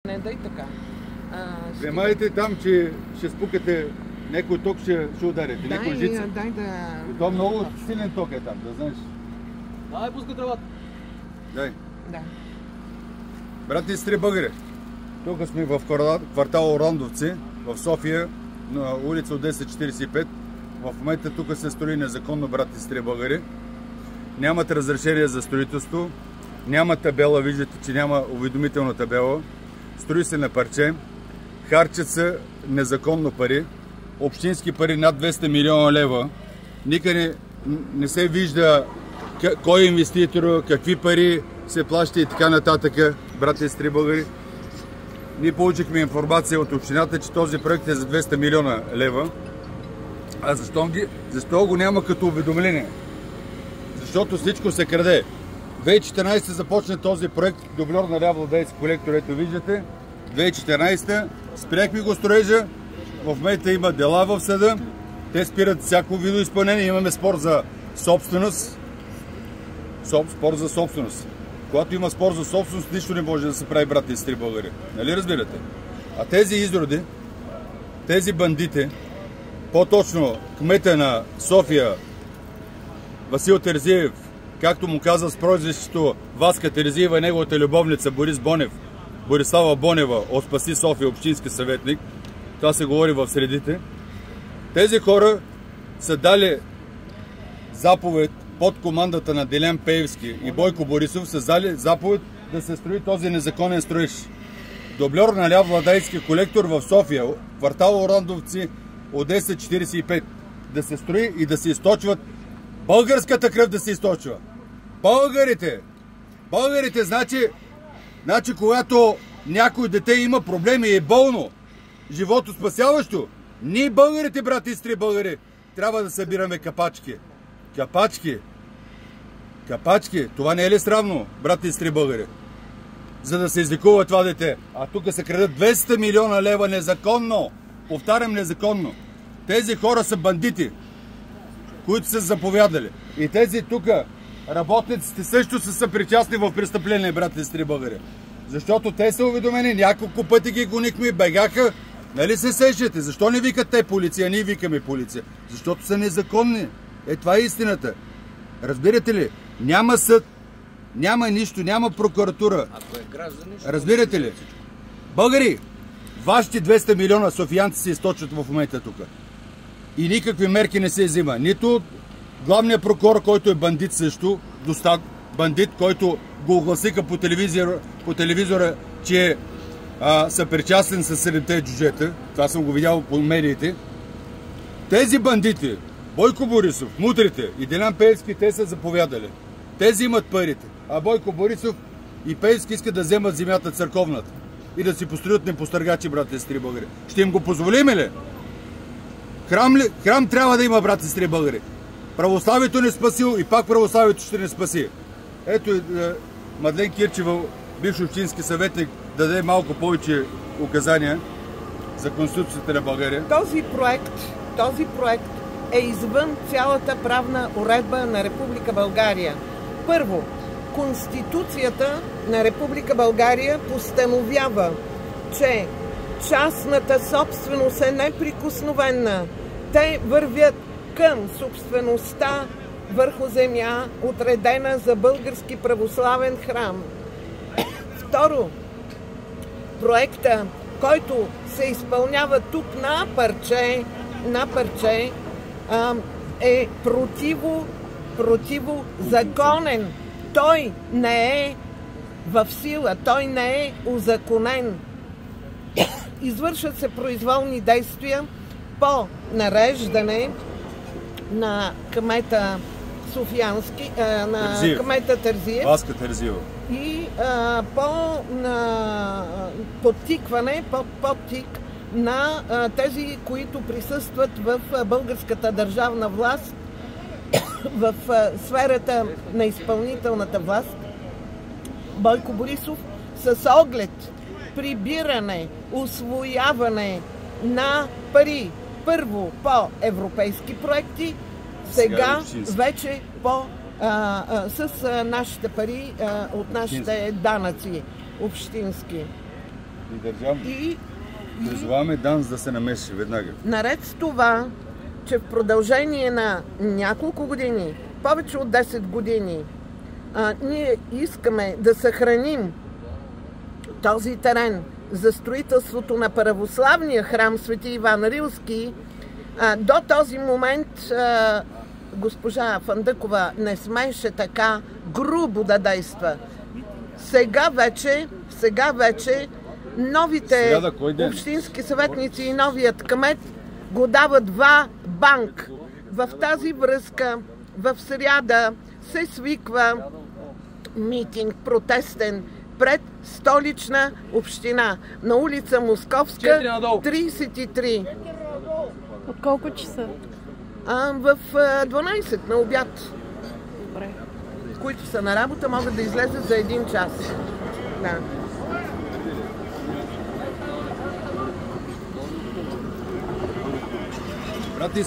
Не, дай така. Внимавайте там, че ще спукате, някой ток ще ударите, някой жица. Дай да... И то много силен ток е там, да знаеш. Дай, пускай дървата. Дай. Да. Брати и сестри българи, тук сме в квартал Орандовци, в София, на улица Одеса 45. В момента тук се строи незаконно, брати и сестри българи. Нямат разрешение за строителство, няма табела, виждате, че няма уведомителна табела. Строи се на парче, харчат се незаконно пари, общински пари над 200 милиона лева. Никъде не се вижда кой е инвеститор, какви пари се плаща и така нататък, брати и сестри българи. Ние получихме информация от общината, че този проект е за 200 милиона лева. А защо го няма като уведомление? Защото всичко се краде. 2014 започна този проект, дублер на Ляво-Владейски колектор, ето виждате. 2014 спряхме го строежа, в момента има дела в съда, те спират всяко видоизпълнение, имаме спор за собственост. Спор за собственост. Когато има спор за собственост, нищо не може да се прави, брати и сестри българи. Нали разбирате? А тези изроди, тези бандити, по-точно кмета на София, Васил Терзиев, както му каза с прозвището Васка Терзиева и неговата любовница Борислава Бонева от Спаси София, общински съветник, това се говори в средите, тези хора са дали заповед под командата на Делян Пеевски и Бойко Борисов, са дали заповед да се строи този незаконен строеж. Дублер на Ляво-Владейски колектор в София, квартал Орандовци, Одеса 45. Да се строи и да се източват българската кръв, да се източва. Българите, значи когато някой дете има проблеми и е болно, живото спасяващо, ние българите, брати и сестри българи, трябва да събираме капачки. Капачки. Това не е ли срамно, брати и сестри българи? За да се излекува това дете. А тук се крадат 200 милиона лева незаконно. Повтарям, незаконно. Тези хора са бандити, които са заповядали. И тези тук работниците също са съпричастни в престъпление, брати и сестри българи. Защото те са уведомени, няколко пъти ги гонихме и бегаха. Нали се сещате? Защо не викат те полиция, ние викаме полиция? Защото са незаконни. Това е истината. Разбирате ли? Няма съд, няма нищо, няма прокуратура. Разбирате ли? Българи, вашите 200 милиона софиянци се източват в момента тук. И никакви мерки не се взима. Нито главният прокурор, който е бандит също, бандит, който го огласиха по телевизора, че е съпричастен с 7-те джуджета. Това съм го видял по медиите. Тези бандити, Бойко Борисов, мутрите и Делян Пеевски, те са заповядали. Тези имат парите. А Бойко Борисов и Пеевски искат да вземат земята църковната и да си построят непостъргачи, брати и сестри българи. Ще им го позволим ли? Храм трябва да има, брати и сестри българи. Православието не спасил и пак православието ще не спаси. Ето Мадлен Кирчева, бивш общински съветник, да даде малко повече указания за Конституцията на България. Този проект е извън цялата правна уредба на Република България. Първо, Конституцията на Република България постановява, че частната собственост е неприкосновена. Те вървят към собствеността върху земя, отредена за български православен храм. Второ, проекта, който се изпълнява тук на парче, е противозаконен. Той не е в сила, той не е узаконен. Извършват се произволни действия по нареждане на кмета Софиянски, на кмета Терзиев. Васка Терзиева. И по подтикване, подтик на тези, които присъстват в българската държавна власт, в сферата на изпълнителната власт. Бойко Борисов с оглед прибиране, усвояване на пари, първо по европейски проекти, сега вече с нашите пари от нашите данъци общински. И държавно. И Призоваваме ДАНС да се намеси веднага. наред с това, че в продължение на няколко години, повече от 10 години, ние искаме да съхраним този терен за строителството на православния храм Свети Иван Рилски, до този момент госпожа Фандъкова не смееше така грубо да действа. Сега вече новите общински съветници и новият кмет го дават банк. В тази връзка в сряда се свиква митинг протестен пред Столична община на улица Московска, 33. От колко часа? В 12 на обяд. Добре. Които са на работа, могат да излезат за 1 час. Да. Брати,